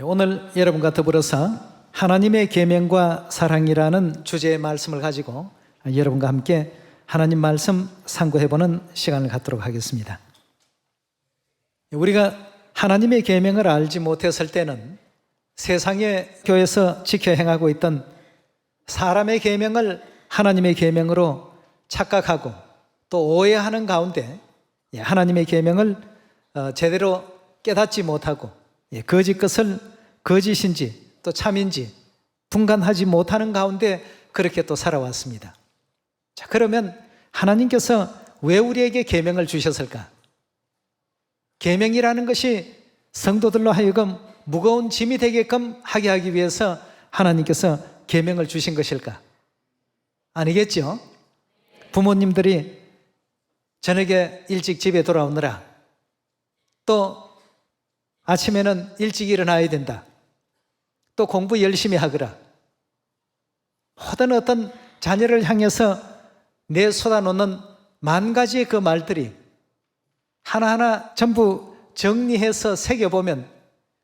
오늘 여러분과 더불어서 하나님의 계명과 사랑이라는 주제의 말씀을 가지고 여러분과 함께 하나님 말씀 상고해보는 시간을 갖도록 하겠습니다. 우리가 하나님의 계명을 알지 못했을 때는 세상의 교회에서 지켜 행하고 있던 사람의 계명을 하나님의 계명으로 착각하고 또 오해하는 가운데 하나님의 계명을 제대로 깨닫지 못하고 거짓 것을 거짓인지 또 참인지 분간하지 못하는 가운데 그렇게 또 살아왔습니다. 자, 그러면 하나님께서 왜 우리에게 계명을 주셨을까? 계명이라는 것이 성도들로 하여금 무거운 짐이 되게끔 하게 하기 위해서 하나님께서 계명을 주신 것일까? 아니겠죠? 부모님들이 저녁에 일찍 집에 돌아오느라 또 아침에는 일찍 일어나야 된다. 또 공부 열심히 하거라. 모든 어떤 자녀를 향해서 내쏟아놓는 만 가지의 그 말들이 하나하나 전부 정리해서 새겨보면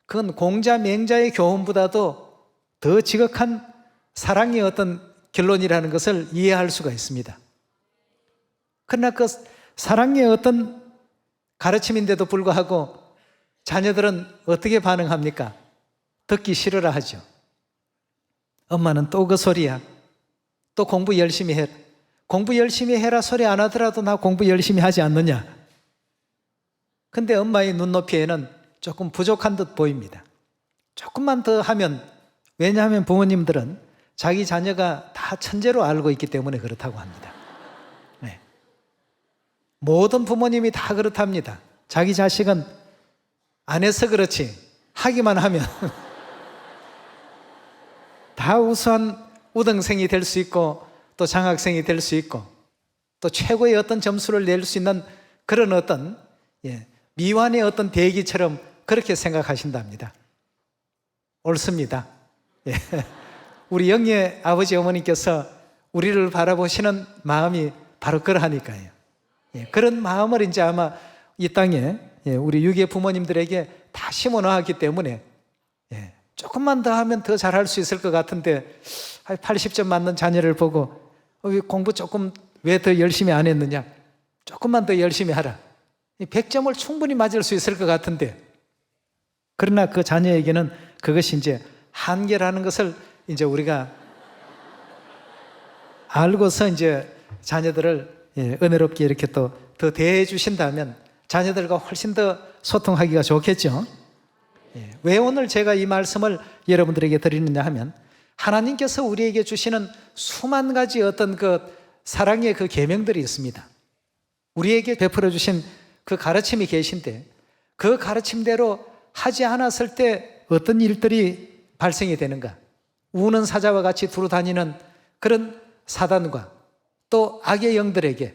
그건 공자 맹자의 교훈보다도 더 지극한 사랑의 어떤 결론이라는 것을 이해할 수가 있습니다. 그러나 그 사랑의 어떤 가르침인데도 불구하고 자녀들은 어떻게 반응합니까? 듣기 싫으라 하죠. 엄마는 또 그 소리야. 또 공부 열심히 해라. 공부 열심히 해라 소리 안 하더라도 나 공부 열심히 하지 않느냐. 근데 엄마의 눈높이에는 조금 부족한 듯 보입니다. 조금만 더 하면, 왜냐하면 부모님들은 자기 자녀가 다 천재로 알고 있기 때문에 그렇다고 합니다. 네. 모든 부모님이 다 그렇답니다. 자기 자식은 안 해서 그렇지 하기만 하면 다 우수한 우등생이 될 수 있고 또 장학생이 될 수 있고 또 최고의 어떤 점수를 낼 수 있는 그런 어떤 미완의 어떤 대기처럼 그렇게 생각하신답니다. 옳습니다. 우리 영예 아버지 어머니께서 우리를 바라보시는 마음이 바로 그러하니까요. 그런 마음을 이제 아마 이 땅에 우리 유괴 부모님들에게 다 심어놓았기 때문에 조금만 더 하면 더 잘할 수 있을 것 같은데 80점 맞는 자녀를 보고 공부 조금 왜 더 열심히 안 했느냐, 조금만 더 열심히 하라, 100점을 충분히 맞을 수 있을 것 같은데, 그러나 그 자녀에게는 그것이 이제 한계라는 것을 이제 우리가 알고서 이제 자녀들을 은혜롭게 이렇게 또 더 대해 주신다면 자녀들과 훨씬 더 소통하기가 좋겠죠. 왜 오늘 제가 이 말씀을 여러분들에게 드리느냐 하면 하나님께서 우리에게 주시는 수만 가지 어떤 그 사랑의 그 계명들이 있습니다. 우리에게 베풀어 주신 그 가르침이 계신데 그 가르침대로 하지 않았을 때 어떤 일들이 발생이 되는가? 우는 사자와 같이 두루 다니는 그런 사단과 또 악의 영들에게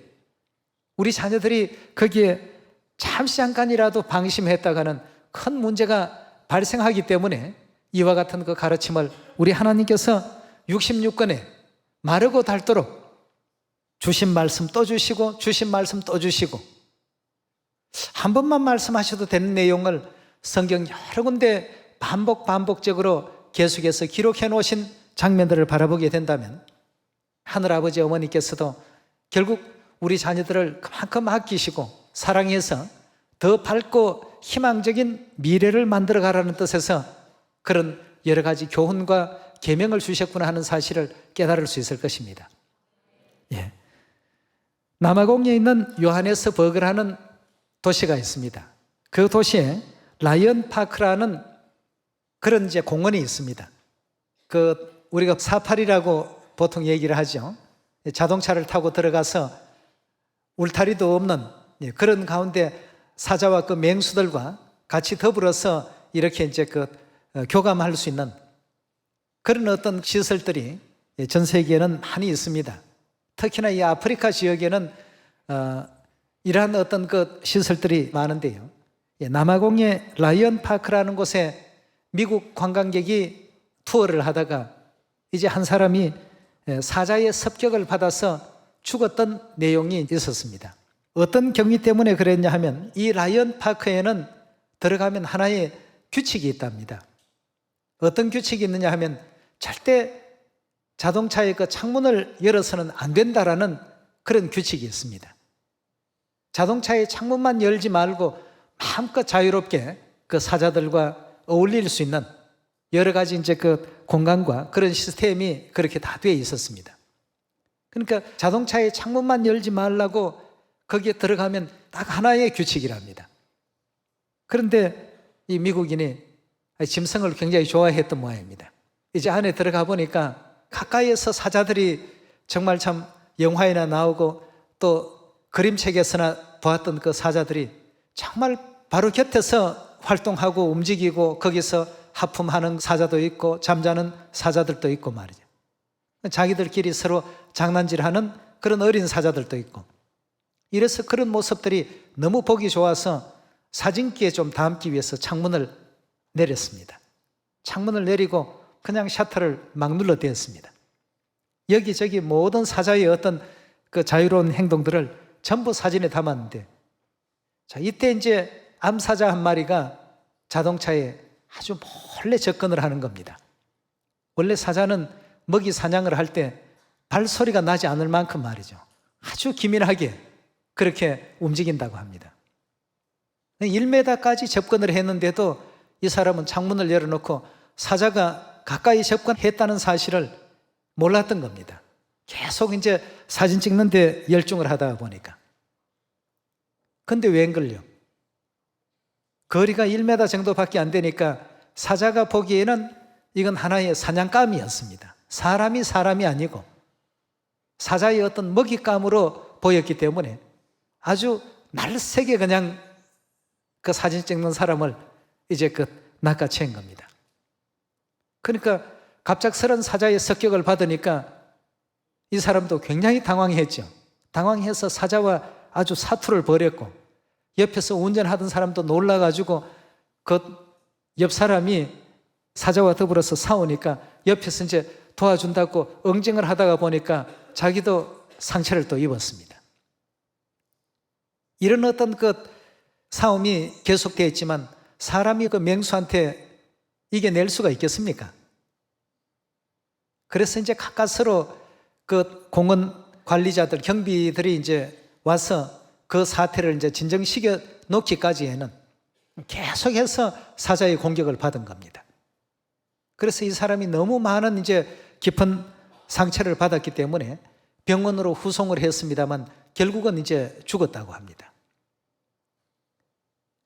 우리 자녀들이 거기에 잠깐이라도 방심했다가는 큰 문제가 발생하기 때문에 이와 같은 그 가르침을 우리 하나님께서 66권에 마르고 닳도록 주신 말씀 또 주시고 주신 말씀 또 주시고 한 번만 말씀하셔도 되는 내용을 성경 여러 군데 반복적으로 계속해서 기록해 놓으신 장면들을 바라보게 된다면 하늘아버지 어머니께서도 결국 우리 자녀들을 그만큼 아끼시고 사랑해서 더 밝고 희망적인 미래를 만들어 가라는 뜻에서 그런 여러 가지 교훈과 계명을 주셨구나 하는 사실을 깨달을 수 있을 것입니다. 남아공에 있는 요하네스 버그라는 도시가 있습니다. 그 도시에 라이언 파크라는 그런 이제 공원이 있습니다. 그 우리가 사파리라고 보통 얘기를 하죠. 자동차를 타고 들어가서 울타리도 없는 그런 가운데 사자와 그 맹수들과 같이 더불어서 이렇게 이제 그 교감할 수 있는 그런 어떤 시설들이 전 세계에는 많이 있습니다. 특히나 이 아프리카 지역에는 이러한 어떤 그 시설들이 많은데요. 남아공의 라이언 파크라는 곳에 미국 관광객이 투어를 하다가 이제 한 사람이 사자의 습격을 받아서 죽었던 내용이 있었습니다. 어떤 경위 때문에 그랬냐 하면 이 라이언 파크에는 들어가면 하나의 규칙이 있답니다. 어떤 규칙이 있느냐 하면 절대 자동차의 그 창문을 열어서는 안 된다라는 그런 규칙이 있습니다. 자동차의 창문만 열지 말고 마음껏 자유롭게 그 사자들과 어울릴 수 있는 여러 가지 이제 그 공간과 그런 시스템이 그렇게 다 되어 있었습니다. 그러니까 자동차의 창문만 열지 말라고 거기에 들어가면 딱 하나의 규칙이랍니다. 그런데 이 미국인이 짐승을 굉장히 좋아했던 모양입니다. 이제 안에 들어가 보니까 가까이에서 사자들이 정말 참 영화에나 나오고 또 그림책에서나 보았던 그 사자들이 정말 바로 곁에서 활동하고 움직이고 거기서 하품하는 사자도 있고 잠자는 사자들도 있고 말이죠. 자기들끼리 서로 장난질하는 그런 어린 사자들도 있고, 이래서 그런 모습들이 너무 보기 좋아서 사진기에 좀 담기 위해서 창문을 내렸습니다. 창문을 내리고 그냥 셔터를 막 눌러대었습니다. 여기저기 모든 사자의 어떤 그 자유로운 행동들을 전부 사진에 담았는데, 자, 이때 이제 암사자 한 마리가 자동차에 아주 몰래 접근을 하는 겁니다. 원래 사자는 먹이 사냥을 할 때 발소리가 나지 않을 만큼 말이죠, 아주 기민하게 그렇게 움직인다고 합니다. 1m까지 접근을 했는데도 이 사람은 창문을 열어놓고 사자가 가까이 접근했다는 사실을 몰랐던 겁니다. 계속 이제 사진 찍는데 열중을 하다 보니까. 근데 웬걸요? 거리가 1m 정도밖에 안 되니까 사자가 보기에는 이건 하나의 사냥감이었습니다. 사람이 아니고 사자의 어떤 먹잇감으로 보였기 때문에 아주 날쌔게 그냥 그 사진 찍는 사람을 이제 그 낚아챈 겁니다. 그러니까 갑작스런 사자의 습격을 받으니까 이 사람도 굉장히 당황했죠. 당황해서 사자와 아주 사투를 벌였고, 옆에서 운전하던 사람도 놀라가지고 그 옆 사람이 사자와 더불어서 싸우니까 옆에서 이제 도와준다고 응징을 하다가 보니까 자기도 상처를 또 입었습니다. 이런 어떤 그 싸움이 계속되어 있지만 사람이 그 맹수한테 이겨낼 수가 있겠습니까? 그래서 이제 가까스로 그 공원 관리자들, 경비들이 이제 와서 그 사태를 이제 진정시켜 놓기까지에는 계속해서 사자의 공격을 받은 겁니다. 그래서 이 사람이 너무 많은 이제 깊은 상처를 받았기 때문에 병원으로 후송을 했습니다만 결국은 이제 죽었다고 합니다.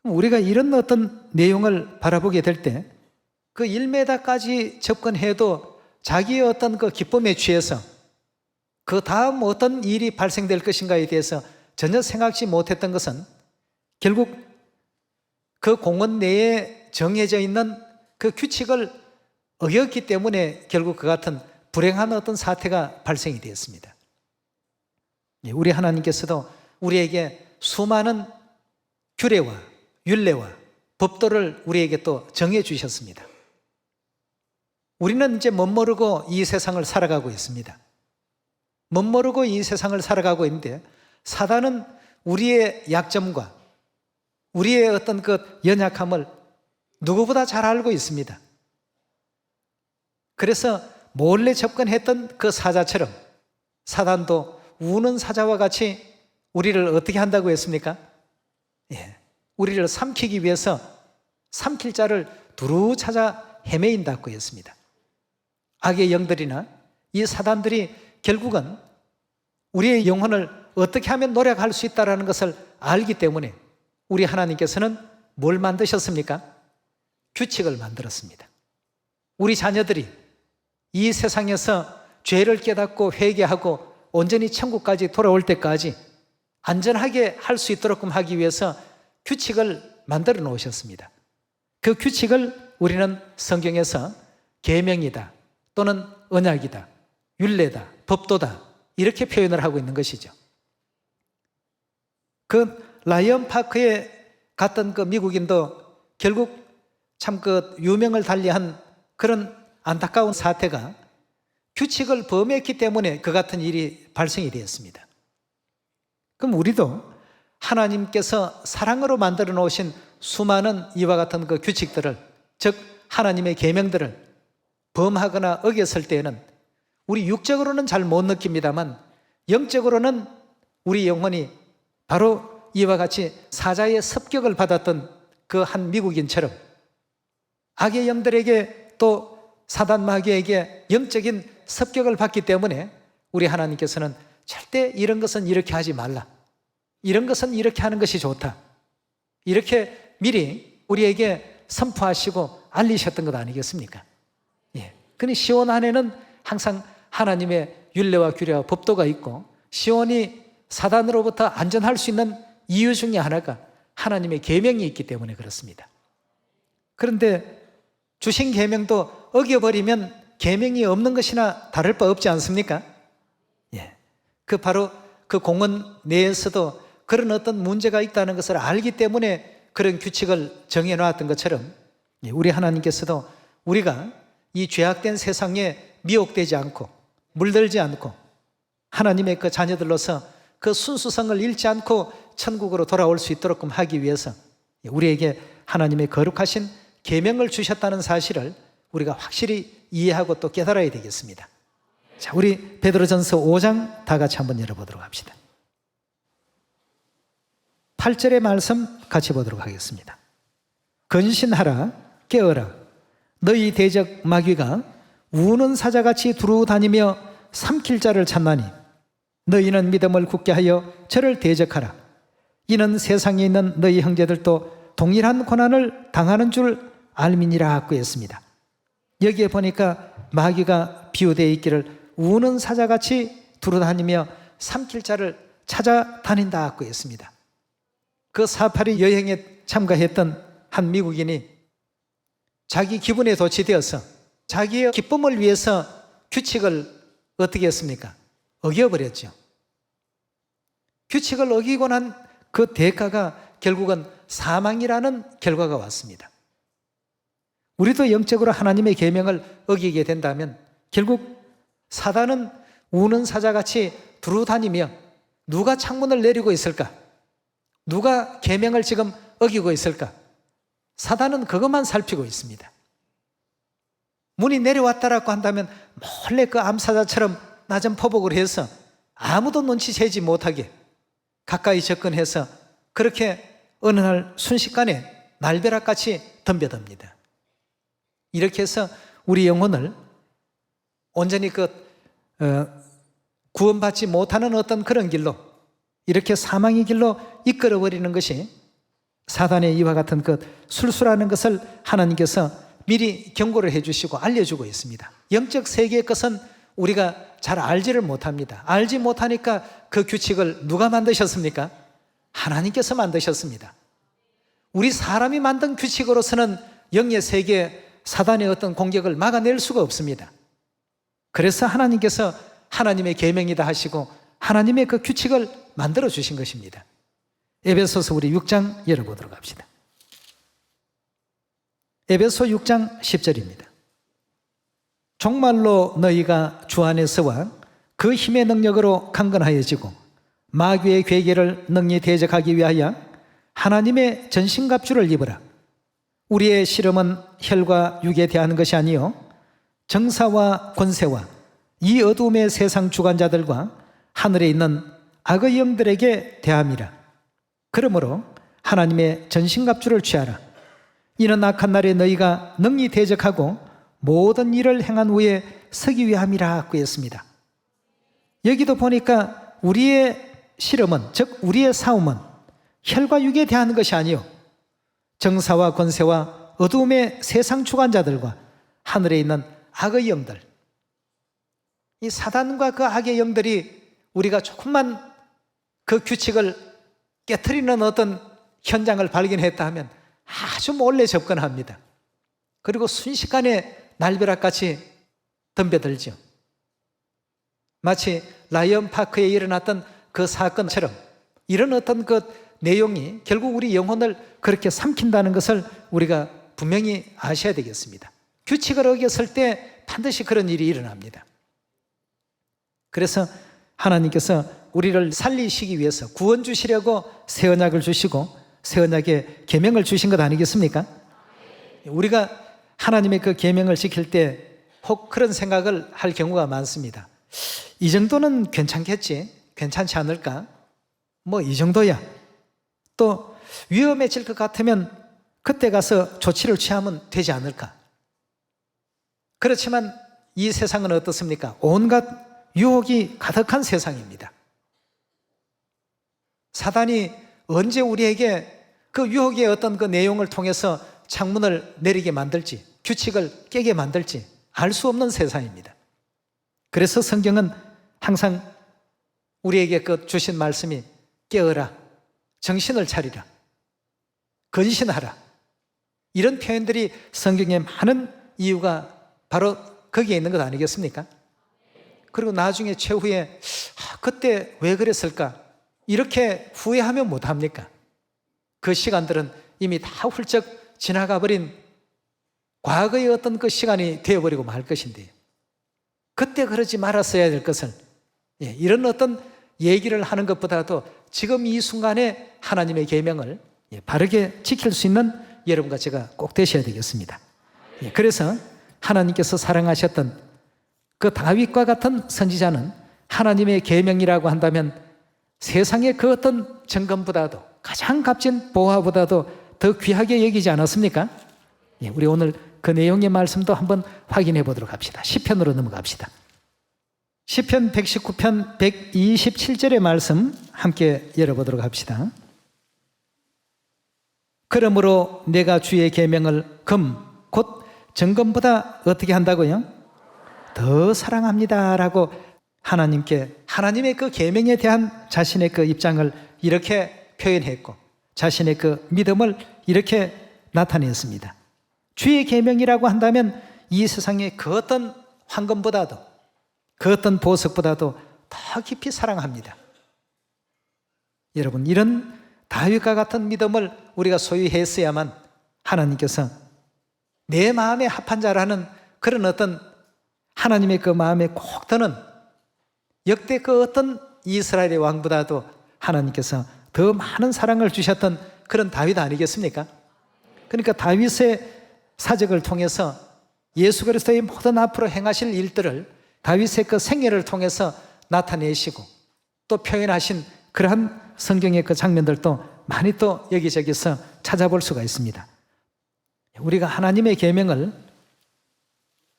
우리가 이런 어떤 내용을 바라보게 될 때 그 1m까지 접근해도 자기의 어떤 그 기쁨에 취해서 그 다음 어떤 일이 발생될 것인가에 대해서 전혀 생각지 못했던 것은 결국 그 공원 내에 정해져 있는 그 규칙을 어겼기 때문에 결국 그 같은 불행한 어떤 사태가 발생이 되었습니다. 우리 하나님께서도 우리에게 수많은 규례와 율례와 법도를 우리에게 또 정해 주셨습니다. 우리는 이제 멋모르고 이 세상을 살아가고 있습니다. 멋모르고 이 세상을 살아가고 있는데 사단은 우리의 약점과 우리의 어떤 그 연약함을 누구보다 잘 알고 있습니다. 그래서 몰래 접근했던 그 사자처럼 사단도 우는 사자와 같이 우리를 어떻게 한다고 했습니까? 우리를 삼키기 위해서 삼킬 자를 두루 찾아 헤매인다고 했습니다. 악의 영들이나 이 사단들이 결국은 우리의 영혼을 어떻게 하면 노력할 수 있다는 것을 알기 때문에 우리 하나님께서는 뭘 만드셨습니까? 규칙을 만들었습니다. 우리 자녀들이 이 세상에서 죄를 깨닫고 회개하고 온전히 천국까지 돌아올 때까지 안전하게 할 수 있도록 하기 위해서 규칙을 만들어 놓으셨습니다. 그 규칙을 우리는 성경에서 계명이다 또는 언약이다, 율례다, 법도다 이렇게 표현을 하고 있는 것이죠. 그 라이언 파크에 갔던 그 미국인도 결국 참 그 유명을 달리한 그런 안타까운 사태가 규칙을 범했기 때문에 그 같은 일이 발생이 되었습니다. 그럼 우리도 하나님께서 사랑으로 만들어 놓으신 수많은 이와 같은 그 규칙들을, 즉 하나님의 계명들을 범하거나 어겼을 때에는 우리 육적으로는 잘 못 느낍니다만 영적으로는 우리 영혼이 바로 이와 같이 사자의 습격을 받았던 그 한 미국인처럼 악의 영들에게 또 사단 마귀에게 영적인 습격을 받기 때문에 우리 하나님께서는 절대 이런 것은 이렇게 하지 말라, 이런 것은 이렇게 하는 것이 좋다, 이렇게 미리 우리에게 선포하시고 알리셨던 것 아니겠습니까? 예. 그니 시온 안에는 항상 하나님의 율례와 규례와 법도가 있고 시온이 사단으로부터 안전할 수 있는 이유 중에 하나가 하나님의 계명이 있기 때문에 그렇습니다. 그런데 주신 계명도 어겨버리면 계명이 없는 것이나 다를 바 없지 않습니까? 예. 그 바로 그 공원 내에서도 그런 어떤 문제가 있다는 것을 알기 때문에 그런 규칙을 정해놓았던 것처럼 우리 하나님께서도 우리가 이 죄악된 세상에 미혹되지 않고 물들지 않고 하나님의 그 자녀들로서 그 순수성을 잃지 않고 천국으로 돌아올 수 있도록 하기 위해서 우리에게 하나님의 거룩하신 계명을 주셨다는 사실을 우리가 확실히 이해하고 또 깨달아야 되겠습니다. 자, 우리 베드로전서 5장 다 같이 한번 열어보도록 합시다. 8절의 말씀 같이 보도록 하겠습니다. 근신하라, 깨어라. 너희 대적 마귀가 우는 사자같이 두루 다니며 삼킬 자를 찾나니 너희는 믿음을 굳게 하여 저를 대적하라. 이는 세상에 있는 너희 형제들도 동일한 고난을 당하는 줄 알미니라 하고 했습니다. 여기에 보니까 마귀가 비유되어 있기를 우는 사자같이 두루 다니며 삼킬 자를 찾아다닌다 하고 했습니다. 그 사파리 여행에 참가했던 한 미국인이 자기 기분에 도취되어서 자기의 기쁨을 위해서 규칙을 어떻게 했습니까? 어겨버렸죠. 규칙을 어기고 난 그 대가가 결국은 사망이라는 결과가 왔습니다. 우리도 영적으로 하나님의 계명을 어기게 된다면 결국 사단은 우는 사자같이 두루 다니며 누가 창문을 내리고 있을까? 누가 계명을 지금 어기고 있을까? 사단은 그것만 살피고 있습니다. 문이 내려왔다라고 한다면 몰래 그 암사자처럼 낮은 포복을 해서 아무도 눈치채지 못하게 가까이 접근해서 그렇게 어느 날 순식간에 날벼락같이 덤벼듭니다. 이렇게 해서 우리 영혼을 온전히 구원받지 못하는 어떤 그런 길로 이렇게 사망의 길로 이끌어버리는 것이 사단의 이와 같은 것 술수라는 것을 하나님께서 미리 경고를 해주시고 알려주고 있습니다. 영적 세계의 것은 우리가 잘 알지를 못합니다. 알지 못하니까 그 규칙을 누가 만드셨습니까? 하나님께서 만드셨습니다. 우리 사람이 만든 규칙으로서는 영의 세계 사단의 어떤 공격을 막아낼 수가 없습니다. 그래서 하나님께서 하나님의 계명이다 하시고 하나님의 그 규칙을 만들어 주신 것입니다. 에베소서 우리 6장 열어보도록 합시다. 에베소 6장 10절입니다. 정말로 너희가 주 안에서와 그 힘의 능력으로 강건하여지고 마귀의 괴계를 능히 대적하기 위하여 하나님의 전신갑주를 입으라. 우리의 실험은 혈과 육에 대한 것이 아니요 정사와 권세와 이 어두움의 세상 주관자들과 하늘에 있는 악의 영들에게 대함이라. 그러므로 하나님의 전신갑주를 취하라. 이는 악한 날에 너희가 능히 대적하고 모든 일을 행한 후에 서기 위함이라 하고 했습니다. 여기도 보니까 우리의 실험은, 즉 우리의 싸움은 혈과 육에 대한 것이 아니요 정사와 권세와 어두움의 세상 주관자들과 하늘에 있는 악의 영들, 이 사단과 그 악의 영들이 우리가 조금만 그 규칙을 깨트리는 어떤 현장을 발견했다 하면 아주 몰래 접근합니다. 그리고 순식간에 날벼락같이 덤벼들죠. 마치 라이언 파크에 일어났던 그 사건처럼 이런 어떤 그 내용이 결국 우리 영혼을 그렇게 삼킨다는 것을 우리가 분명히 아셔야 되겠습니다. 규칙을 어겼을 때 반드시 그런 일이 일어납니다. 그래서 하나님께서 우리를 살리시기 위해서 구원 주시려고 새 언약을 주시고 새 언약의 계명을 주신 것 아니겠습니까? 우리가 하나님의 그 계명을 지킬 때 혹 그런 생각을 할 경우가 많습니다. 이 정도는 괜찮겠지? 괜찮지 않을까? 뭐 이 정도야. 또 위험해질 것 같으면 그때 가서 조치를 취하면 되지 않을까? 그렇지만 이 세상은 어떻습니까? 온갖 유혹이 가득한 세상입니다. 사단이 언제 우리에게 그 유혹의 어떤 그 내용을 통해서 창문을 내리게 만들지, 규칙을 깨게 만들지 알 수 없는 세상입니다. 그래서 성경은 항상 우리에게 그 주신 말씀이 깨어라, 정신을 차리라, 근신하라, 이런 표현들이 성경에 많은 이유가 바로 거기에 있는 것 아니겠습니까? 그리고 나중에 최후에 그때 왜 그랬을까? 이렇게 후회하면 못합니까? 그 시간들은 이미 다 훌쩍 지나가 버린 과거의 어떤 그 시간이 되어버리고 말 것인데, 그때 그러지 말았어야 될 것을, 이런 어떤 얘기를 하는 것보다도 지금 이 순간에 하나님의 계명을 바르게 지킬 수 있는 여러분과 제가 꼭 되셔야 되겠습니다. 그래서 하나님께서 사랑하셨던 그 다윗과 같은 선지자는 하나님의 계명이라고 한다면 세상의 그 어떤 정금보다도, 가장 값진 보화보다도 더 귀하게 여기지 않았습니까? 우리 오늘 그 내용의 말씀도 한번 확인해 보도록 합시다. 시편으로 넘어갑시다. 시편 119편 127절의 말씀 함께 열어보도록 합시다. 그러므로 내가 주의 계명을 곧 정금보다 어떻게 한다고요? 더 사랑합니다라고 하나님께, 하나님의 그 계명에 대한 자신의 그 입장을 이렇게 표현했고 자신의 그 믿음을 이렇게 나타냈습니다. 주의 계명이라고 한다면 이 세상의 그 어떤 황금보다도, 그 어떤 보석보다도 더 깊이 사랑합니다. 여러분, 이런 다윗과 같은 믿음을 우리가 소유했어야만 하나님께서 내 마음에 합한 자라는 그런 어떤 하나님의 그 마음에 꼭 드는, 역대 그 어떤 이스라엘의 왕보다도 하나님께서 더 많은 사랑을 주셨던 그런 다윗 아니겠습니까? 그러니까 다윗의 사적을 통해서 예수 그리스도의 모든 앞으로 행하실 일들을 다윗의 그 생애를 통해서 나타내시고 또 표현하신 그러한 성경의 그 장면들도 많이 또 여기저기서 찾아볼 수가 있습니다. 우리가 하나님의 계명을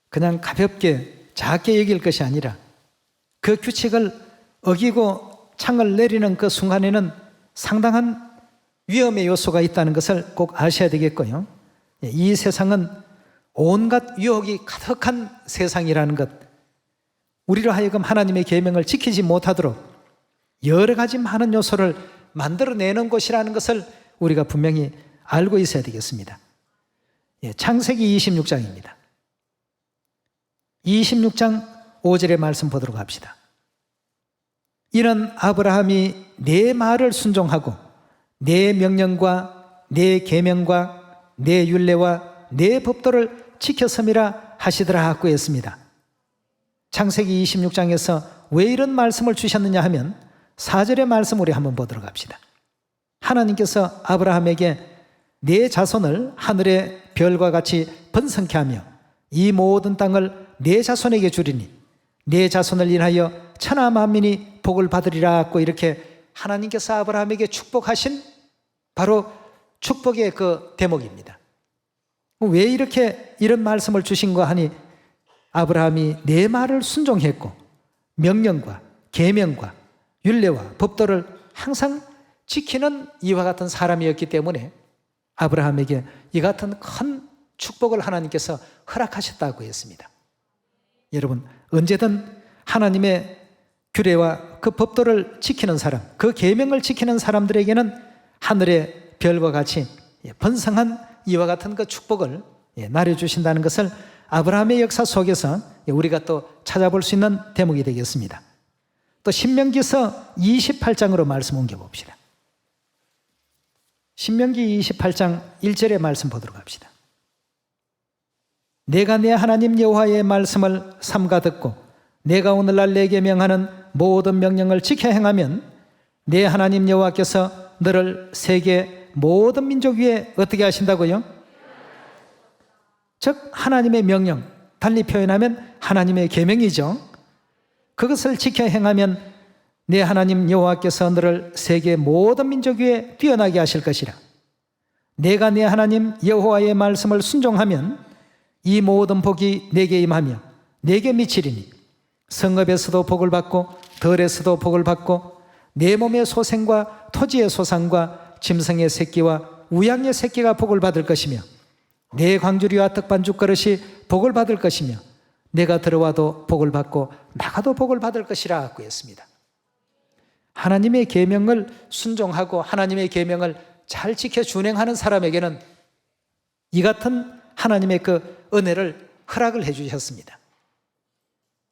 그냥 가볍게 작게 여길 것이 아니라 그 규칙을 어기고 창을 내리는 그 순간에는 상당한 위험의 요소가 있다는 것을 꼭 아셔야 되겠고요. 이 세상은 온갖 유혹이 가득한 세상이라는 것, 우리로 하여금 하나님의 계명을 지키지 못하도록 여러 가지 많은 요소를 만들어내는 곳이라는 것을 우리가 분명히 알고 있어야 되겠습니다. 창세기 26장입니다. 26장 5절의 말씀 보도록 합시다. 이는 아브라함이 내 말을 순종하고 내 명령과 내 계명과 내 율례와 내 법도를 지켰음이라 하시더라 하고 했습니다. 창세기 26장에서 왜 이런 말씀을 주셨느냐 하면 4절의 말씀 우리 한번 보도록 합시다. 하나님께서 아브라함에게 내 자손을 하늘의 별과 같이 번성케 하며 이 모든 땅을 내 자손에게 주리니 내 자손을 인하여 천하 만민이 복을 받으리라 하고 이렇게 하나님께서 아브라함에게 축복하신 바로 축복의 그 대목입니다. 왜 이렇게 이런 말씀을 주신가 하니 아브라함이 내 말을 순종했고 명령과 계명과 율례와 법도를 항상 지키는 이와 같은 사람이었기 때문에 아브라함에게 이 같은 큰 축복을 하나님께서 허락하셨다고 했습니다. 여러분, 언제든 하나님의 규례와 그 법도를 지키는 사람, 그 계명을 지키는 사람들에게는 하늘의 별과 같이 번성한 이와 같은 그 축복을 나려주신다는 것을 아브라함의 역사 속에서 우리가 또 찾아볼 수 있는 대목이 되겠습니다. 또 신명기서 28장으로 말씀 옮겨봅시다. 신명기 28장 1절의 말씀 보도록 합시다. 내가 내 하나님 여호와의 말씀을 삼가 듣고 내가 오늘날 내게 명하는 모든 명령을 지켜 행하면 내 하나님 여호와께서 너를 세계 모든 민족 위에 어떻게 하신다고요? 즉 하나님의 명령, 달리 표현하면 하나님의 계명이죠. 그것을 지켜 행하면 내 하나님 여호와께서 너를 세계 모든 민족 위에 뛰어나게 하실 것이라. 내가 내 하나님 여호와의 말씀을 순종하면 이 모든 복이 내게 임하며 내게 미치리니 성읍에서도 복을 받고 들에서도 복을 받고 내 몸의 소생과 토지의 소산과 짐승의 새끼와 우양의 새끼가 복을 받을 것이며 내 광주리와 떡반죽 그릇이 복을 받을 것이며 내가 들어와도 복을 받고 나가도 복을 받을 것이라 했습니다. 하나님의 계명을 순종하고 하나님의 계명을 잘 지켜 준행하는 사람에게는 이 같은 하나님의 그 은혜를 허락을 해 주셨습니다.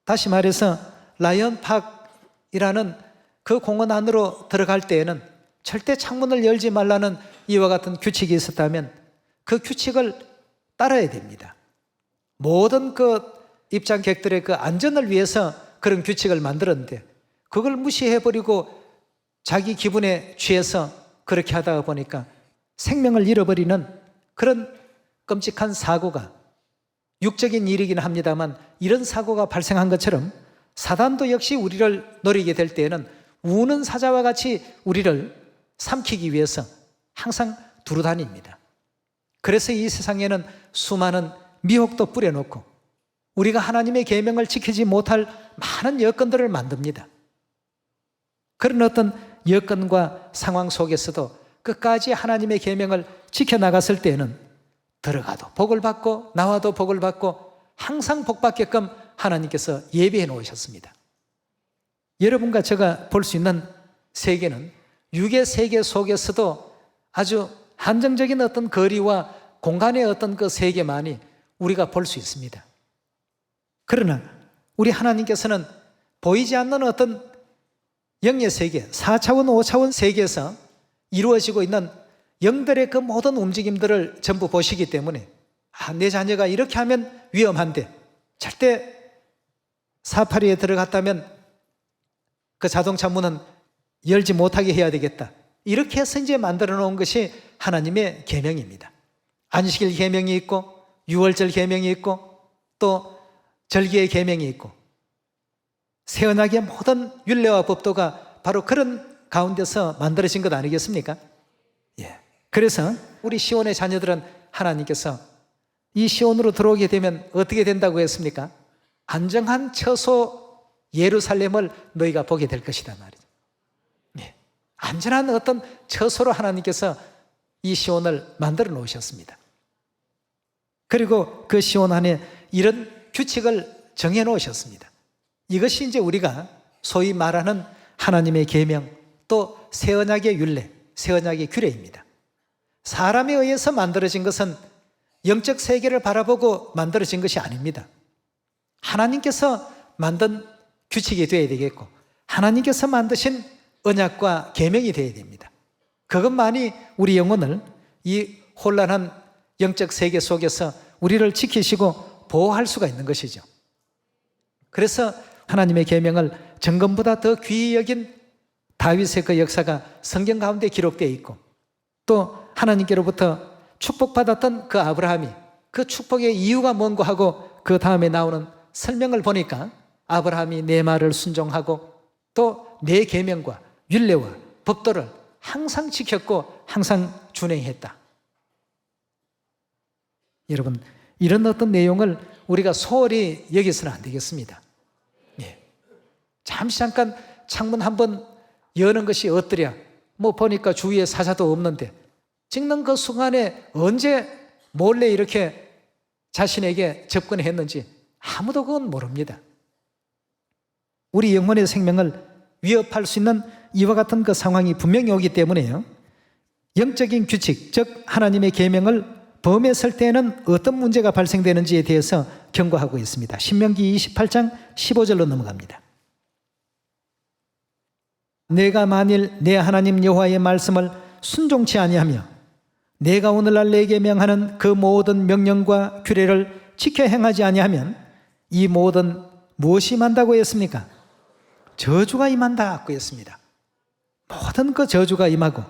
다시 말해서 라이언팍이라는 그 공원 안으로 들어갈 때에는 절대 창문을 열지 말라는 이와 같은 규칙이 있었다면 그 규칙을 따라야 됩니다. 모든 그 입장객들의 그 안전을 위해서 그런 규칙을 만들었는데 그걸 무시해버리고 자기 기분에 취해서 그렇게 하다가 보니까 생명을 잃어버리는 그런 끔찍한 사고가, 육적인 일이긴 합니다만 이런 사고가 발생한 것처럼 사단도 역시 우리를 노리게 될 때에는 우는 사자와 같이 우리를 삼키기 위해서 항상 두루다닙니다. 그래서 이 세상에는 수많은 미혹도 뿌려놓고 우리가 하나님의 계명을 지키지 못할 많은 여건들을 만듭니다. 그런 어떤 여건과 상황 속에서도 끝까지 하나님의 계명을 지켜나갔을 때에는 들어가도 복을 받고 나와도 복을 받고 항상 복받게끔 하나님께서 예비해 놓으셨습니다. 여러분과 제가 볼 수 있는 세계는 육의 세계 속에서도 아주 한정적인 어떤 거리와 공간의 어떤 그 세계만이 우리가 볼 수 있습니다. 그러나 우리 하나님께서는 보이지 않는 어떤 영의 세계, 4차원, 5차원 세계에서 이루어지고 있는 영들의 그 모든 움직임들을 전부 보시기 때문에 내 자녀가 이렇게 하면 위험한데 절대 사파리에 들어갔다면 그 자동차 문은 열지 못하게 해야 되겠다. 이렇게 해서 이제 만들어 놓은 것이 하나님의 계명입니다. 안식일 계명이 있고 유월절 계명이 있고 또 절기의 계명이 있고 새 언약의 모든 율례와 법도가 바로 그런 가운데서 만들어진 것 아니겠습니까? 예. 그래서 우리 시온의 자녀들은 하나님께서 이 시온으로 들어오게 되면 어떻게 된다고 했습니까? 안정한 처소 예루살렘을 너희가 보게 될 것이다 말이죠. 예. 안전한 어떤 처소로 하나님께서 이 시온을 만들어 놓으셨습니다. 그리고 그 시온 안에 이런 규칙을 정해 놓으셨습니다. 이것이 이제 우리가 소위 말하는 하나님의 계명 또 새 언약의 율례, 새 언약의 규례입니다. 사람에 의해서 만들어진 것은 영적 세계를 바라보고 만들어진 것이 아닙니다. 하나님께서 만든 규칙이 되어야 되겠고 하나님께서 만드신 언약과 계명이 되어야 됩니다. 그것만이 우리 영혼을 이 혼란한 영적 세계 속에서 우리를 지키시고 보호할 수가 있는 것이죠. 그래서 하나님의 계명을 정금보다 더 귀히 여긴 다윗의 그 역사가 성경 가운데 기록되어 있고 또 하나님께로부터 축복받았던 그 아브라함이 그 축복의 이유가 뭔고 하고 그 다음에 나오는 설명을 보니까 아브라함이 내 말을 순종하고 또 내 계명과 율례와 법도를 항상 지켰고 항상 준행했다. 여러분 이런 어떤 내용을 우리가 소홀히 여기서는 안 되겠습니다. 예. 잠깐 창문 한번 여는 것이 어떠랴? 뭐 보니까 주위에 사자도 없는데 찍는 그 순간에 언제 몰래 이렇게 자신에게 접근했는지 아무도 그건 모릅니다. 우리 영혼의 생명을 위협할 수 있는 이와 같은 그 상황이 분명히 오기 때문에요. 영적인 규칙, 즉 하나님의 계명을 범했을 때에는 어떤 문제가 발생되는지에 대해서 경고하고 있습니다. 신명기 28장 15절로 넘어갑니다. 내가 만일 내 하나님 여호와의 말씀을 순종치 아니하며 내가 오늘날 내게 명하는 그 모든 명령과 규례를 지켜 행하지 아니하면 이 모든 무엇이 임한다고 했습니까? 저주가 임한다고 했습니다. 모든 그 저주가 임하고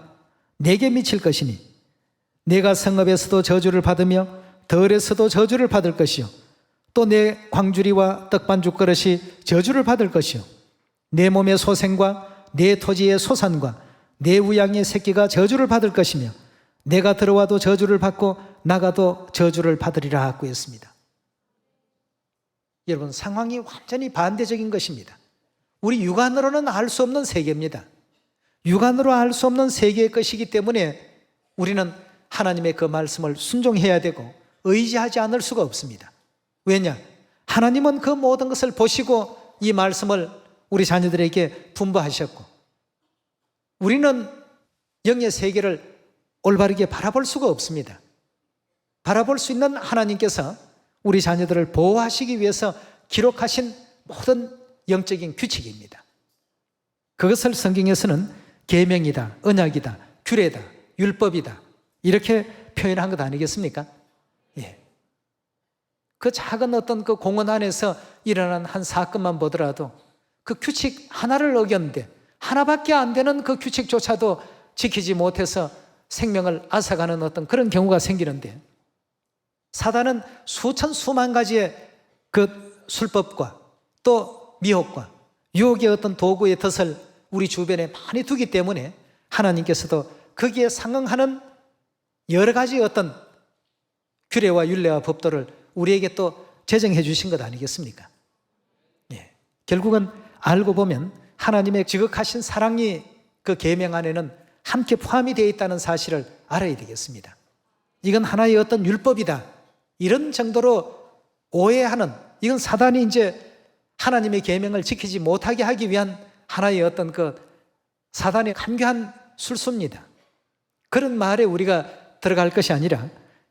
내게 미칠 것이니 내가 성읍에서도 저주를 받으며 덜에서도 저주를 받을 것이요 또 내 광주리와 떡반죽 그릇이 저주를 받을 것이요 내 몸의 소생과 내 토지의 소산과 내 우양의 새끼가 저주를 받을 것이며 내가 들어와도 저주를 받고 나가도 저주를 받으리라 하고 했습니다. 여러분, 상황이 완전히 반대적인 것입니다. 우리 육안으로는 알 수 없는 세계입니다. 육안으로 알 수 없는 세계의 것이기 때문에 우리는 하나님의 그 말씀을 순종해야 되고 의지하지 않을 수가 없습니다. 왜냐? 하나님은 그 모든 것을 보시고 이 말씀을 우리 자녀들에게 분부하셨고 우리는 영의 세계를 올바르게 바라볼 수가 없습니다. 바라볼 수 있는 하나님께서 우리 자녀들을 보호하시기 위해서 기록하신 모든 영적인 규칙입니다. 그것을 성경에서는 계명이다, 언약이다, 규례다, 율법이다 이렇게 표현한 것 아니겠습니까? 예. 그 작은 어떤 그 공원 안에서 일어난 한 사건만 보더라도 그 규칙 하나를 어겼는데 하나밖에 안 되는 그 규칙조차도 지키지 못해서 생명을 앗아가는 어떤 그런 경우가 생기는데 사단은 수천 수만 가지의 그 술법과 또 미혹과 유혹의 어떤 도구의 덫을 우리 주변에 많이 두기 때문에 하나님께서도 거기에 상응하는 여러 가지 어떤 규례와 율례와 법도를 우리에게 또 제정해 주신 것 아니겠습니까? 예. 결국은 알고 보면 하나님의 지극하신 사랑이 그 계명 안에는 함께 포함이 되어 있다는 사실을 알아야 되겠습니다. 이건 하나의 어떤 율법이다 이런 정도로 오해하는, 이건 사단이 이제 하나님의 계명을 지키지 못하게 하기 위한 하나의 어떤 그 사단의 간교한 술수입니다. 그런 말에 우리가 들어갈 것이 아니라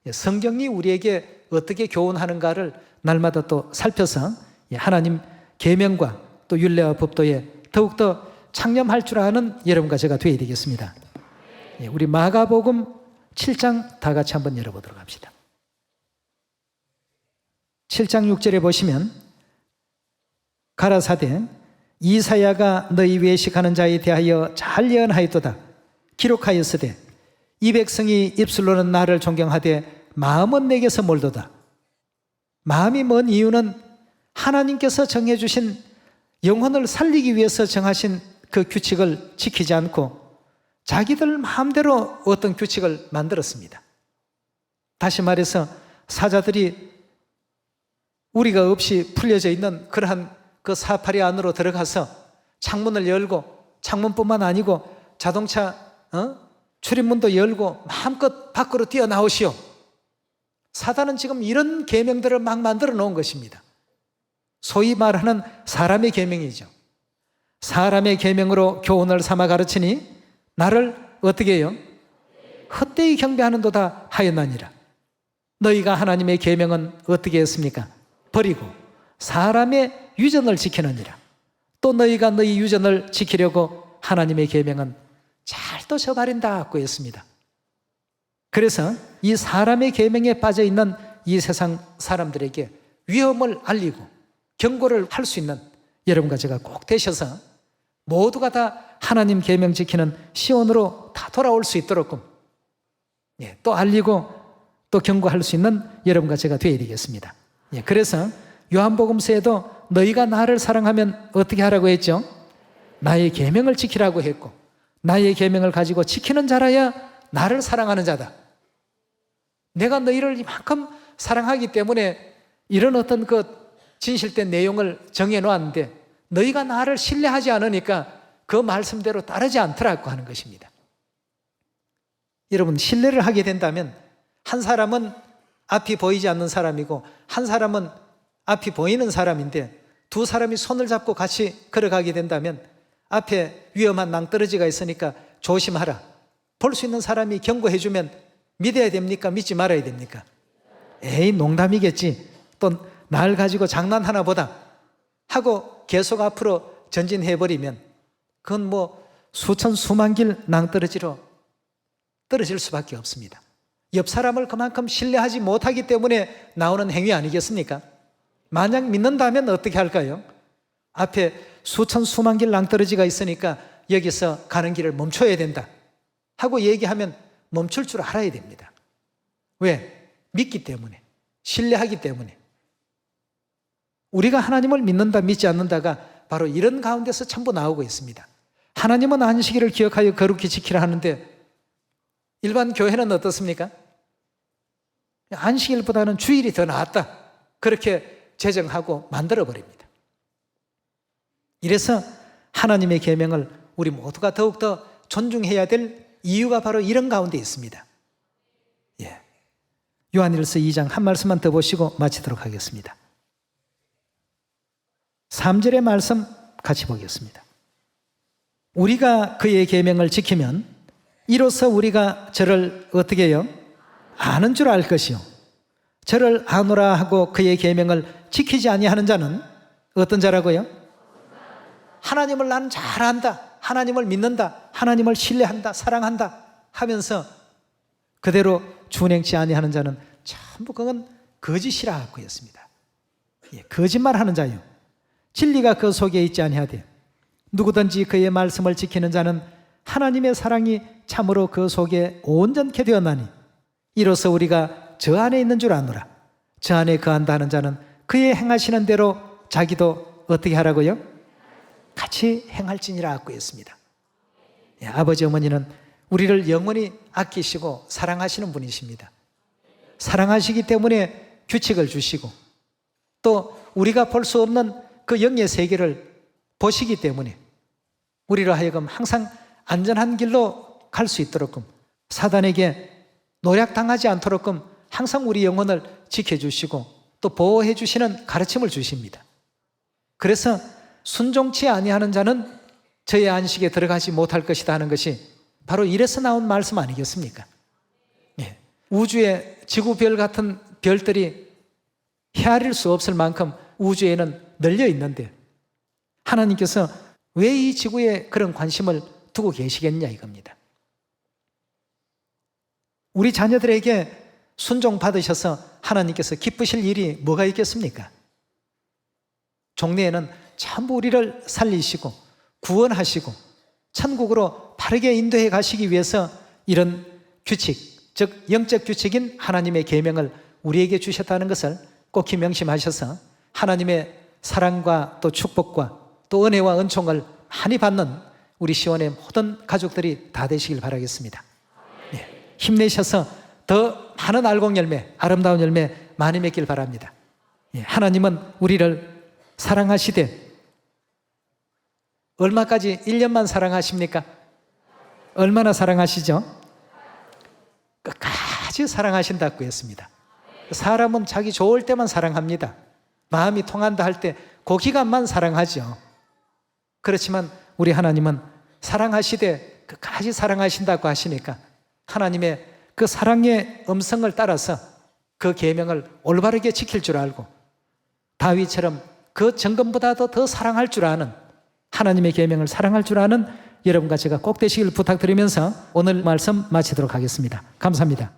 성경이 우리에게 어떻게 교훈하는가를 날마다 또 살펴서 하나님 계명과 또 율례와 법도에 더욱더 창념할 줄 아는 여러분과 제가 되어야 되겠습니다. 우리 마가복음 7장 다 같이 한번 열어보도록 합시다. 7장 6절에 보시면 가라사대 이사야가 너희 외식하는 자에 대하여 잘 예언하였도다. 기록하였으되 이 백성이 입술로는 나를 존경하되 마음은 내게서 멀도다. 마음이 먼 이유는 하나님께서 정해주신 영혼을 살리기 위해서 정하신 그 규칙을 지키지 않고 자기들 마음대로 어떤 규칙을 만들었습니다. 다시 말해서 사자들이 우리가 없이 풀려져 있는 그러한 그 사파리 안으로 들어가서 창문을 열고 창문뿐만 아니고 자동차 출입문도 열고 마음껏 밖으로 뛰어나오시오. 사단은 지금 이런 계명들을 막 만들어 놓은 것입니다. 소위 말하는 사람의 계명이죠. 사람의 계명으로 교훈을 삼아 가르치니 나를 어떻게 해요? 헛되이 경배하는도다 하였나니라. 너희가 하나님의 계명은 어떻게 했습니까? 버리고 사람의 유전을 지키느니라. 또 너희가 너희 유전을 지키려고 하나님의 계명은 잘도 저버린다 하고 했습니다. 그래서 이 사람의 계명에 빠져 있는 이 세상 사람들에게 위험을 알리고 경고를 할 수 있는 여러분과 제가 꼭 되셔서 모두가 다 하나님 계명 지키는 시온으로 다 돌아올 수 있도록 또 알리고 또 경고할 수 있는 여러분과 제가 되어야 되겠습니다. 그래서 요한복음서에도 너희가 나를 사랑하면 어떻게 하라고 했죠? 나의 계명을 지키라고 했고 나의 계명을 가지고 지키는 자라야 나를 사랑하는 자다. 내가 너희를 이만큼 사랑하기 때문에 이런 어떤 그 진실된 내용을 정해 놓았는데 너희가 나를 신뢰하지 않으니까 그 말씀대로 따르지 않더라고 하는 것입니다. 여러분, 신뢰를 하게 된다면 한 사람은 앞이 보이지 않는 사람이고 한 사람은 앞이 보이는 사람인데 두 사람이 손을 잡고 같이 걸어가게 된다면 앞에 위험한 낭떠러지가 있으니까 조심하라. 볼 수 있는 사람이 경고해 주면 믿어야 됩니까? 믿지 말아야 됩니까? 에이, 농담이겠지. 또 날 가지고 장난하나 보다 하고 계속 앞으로 전진해버리면 그건 뭐 수천 수만 길 낭떠러지로 떨어질 수밖에 없습니다. 옆 사람을 그만큼 신뢰하지 못하기 때문에 나오는 행위 아니겠습니까? 만약 믿는다면 어떻게 할까요? 앞에 수천 수만 길 낭떠러지가 있으니까 여기서 가는 길을 멈춰야 된다 하고 얘기하면 멈출 줄 알아야 됩니다. 왜? 믿기 때문에. 신뢰하기 때문에 우리가 하나님을 믿는다 믿지 않는다가 바로 이런 가운데서 전부 나오고 있습니다. 하나님은 안식일을 기억하여 거룩히 지키라 하는데 일반 교회는 어떻습니까? 안식일보다는 주일이 더 낫다, 그렇게 제정하고 만들어버립니다. 이래서 하나님의 계명을 우리 모두가 더욱더 존중해야 될 이유가 바로 이런 가운데 있습니다. 예. 요한일서 2장 한 말씀만 더 보시고 마치도록 하겠습니다. 3절의 말씀 같이 보겠습니다. 우리가 그의 계명을 지키면 이로써 우리가 저를 어떻게 해요? 아는 줄 알 것이요, 저를 아노라 하고 그의 계명을 지키지 아니하는 자는 어떤 자라고요? 하나님을 나는 잘 안다, 하나님을 믿는다, 하나님을 신뢰한다, 사랑한다 하면서 그대로 준행치 아니하는 자는 전부 그건 거짓이라 하고 했습니다. 예, 거짓말하는 자요, 진리가 그 속에 있지 아니하되 누구든지 그의 말씀을 지키는 자는 하나님의 사랑이 참으로 그 속에 온전케 되었나니 이로써 우리가 저 안에 있는 줄 아노라. 저 안에 거한다 하는 자는 그의 행하시는 대로 자기도 어떻게 하라고요? 같이 행할지니라 하고 있습니다. 예, 아버지 어머니는 우리를 영원히 아끼시고 사랑하시는 분이십니다. 사랑하시기 때문에 규칙을 주시고 또 우리가 볼 수 없는 그 영의 세계를 보시기 때문에 우리로 하여금 항상 안전한 길로 갈 수 있도록끔, 사단에게 노략당하지 않도록끔 항상 우리 영혼을 지켜주시고 또 보호해 주시는 가르침을 주십니다. 그래서 순종치 아니하는 자는 저의 안식에 들어가지 못할 것이다 하는 것이 바로 이래서 나온 말씀 아니겠습니까? 예. 우주의 지구별 같은 별들이 헤아릴 수 없을 만큼 우주에는 널려 있는데 하나님께서 왜 이 지구에 그런 관심을 두고 계시겠냐 이겁니다. 우리 자녀들에게 순종받으셔서 하나님께서 기쁘실 일이 뭐가 있겠습니까? 종래에는 전부 우리를 살리시고 구원하시고 천국으로 바르게 인도해 가시기 위해서 이런 규칙, 즉 영적 규칙인 하나님의 계명을 우리에게 주셨다는 것을 꼭히 명심하셔서 하나님의 사랑과 또 축복과 또 은혜와 은총을 많이 받는 우리 시온의 모든 가족들이 다 되시길 바라겠습니다. 네. 힘내셔서 더 많은 알곡 열매, 아름다운 열매 많이 맺길 바랍니다. 예, 하나님은 우리를 사랑하시되 얼마까지? 1년만 사랑하십니까? 얼마나 사랑하시죠? 끝까지 사랑하신다고 했습니다. 사람은 자기 좋을 때만 사랑합니다. 마음이 통한다 할 때 그 기간만 사랑하죠. 그렇지만 우리 하나님은 사랑하시되 끝까지 사랑하신다고 하시니까 하나님의 그 사랑의 음성을 따라서 그 계명을 올바르게 지킬 줄 알고 다윗처럼 그 정금보다도 더 사랑할 줄 아는, 하나님의 계명을 사랑할 줄 아는 여러분과 제가 꼭 되시길 부탁드리면서 오늘 말씀 마치도록 하겠습니다. 감사합니다.